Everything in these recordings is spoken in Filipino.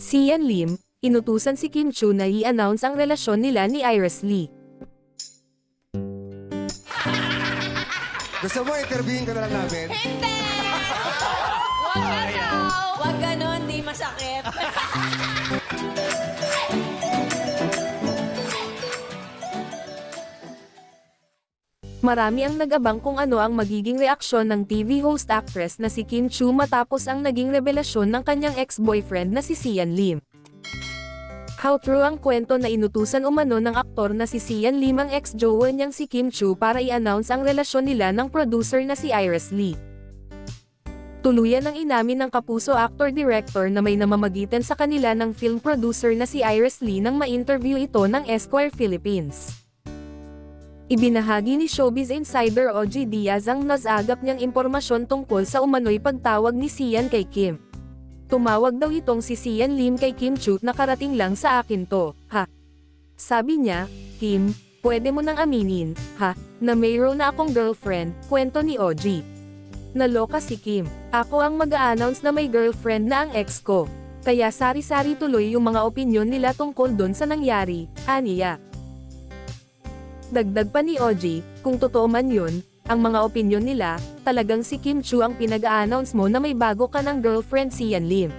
Sian Lim, inutusan si Kim Chu na i-announce ang relasyon nila ni Iris Lee. Gusto mo, interviewin ka na lang namin? Hindi! Huwag ka daw! Huwag ganon, di masakit. Marami ang nag-abang kung ano ang magiging reaksyon ng TV host actress na si Kim Chu matapos ang naging revelasyon ng kanyang ex-boyfriend na si Sian Lim. How true ang kwento na inutusan umano ng aktor na si Sian Lim ang ex-jowa niyang si Kim Chu para i-announce ang relasyon nila ng producer na si Iris Lee. Tuluyan ang inamin ng kapuso actor-director na may namamagitan sa kanila ng film producer na si Iris Lee nang ma-interview ito ng Esquire Philippines. Ibinahagi ni Showbiz Insider OG Diaz ang nasagap niyang impormasyon tungkol sa umano'y pagtawag ni Sian kay Kim. Tumawag daw itong si Sian Lim kay Kim Chu na karating lang sa akin to, ha? Sabi niya, Kim, pwede mo nang aminin, ha, na mayroon na akong girlfriend, kwento ni OG. Naloka si Kim, ako ang mag-a-announce na may girlfriend na ang ex ko. Kaya sari-sari tuloy yung mga opinyon nila tungkol doon sa nangyari, aniya. Dagdag pa ni OG, kung totoo man yun, ang mga opinyon nila, talagang si Kim Chu ang pinag-a-announce mo na may bago ka ng girlfriend Sian Lim.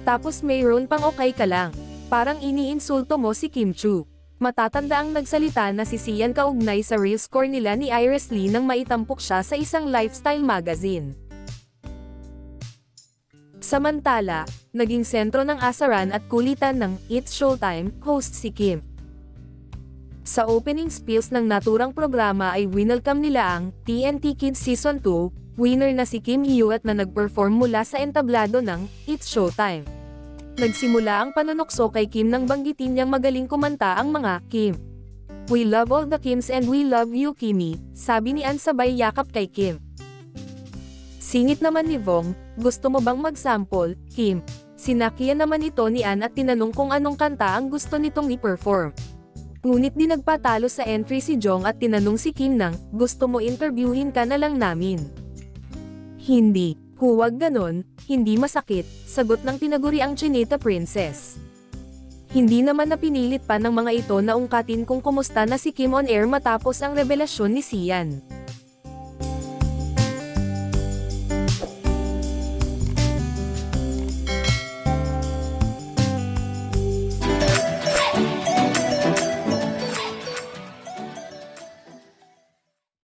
Tapos mayroon pang okay ka lang. Parang iniinsulto mo si Kim Chu. Matatanda ang nagsalita na si Sian kaugnay sa real score nila ni Iris Lee nang maitampok siya sa isang lifestyle magazine. Samantala, naging sentro ng asaran at kulitan ng It's Showtime host si Kim. Sa opening speech ng naturang programa ay winelcome nila ang TNT Kids Season 2 winner na si Kim Hyuat na nag-perform mula sa entablado ng It's Showtime. Nagsimula ang panunokso kay Kim nang banggitin niyang magaling kumanta ang mga Kim. We love all the Kims and we love you Kimmy, sabi ni Ann sabay yakap kay Kim. Singit naman ni Vong, gusto mo bang mag-sample, Kim? Sinakyan naman ito ni Ann at tinanong kung anong kanta ang gusto nitong i-perform. Ngunit di nagpatalo sa entry si Jong at tinanong si Kim nang, gusto mo interviewin ka na lang namin? Hindi, huwag ganon, hindi masakit, sagot ng tinaguriang Chinita Princess. Hindi naman napinilit pa ng mga ito na ungkatin kung kumusta na si Kim on air matapos ang revelasyon ni Sian.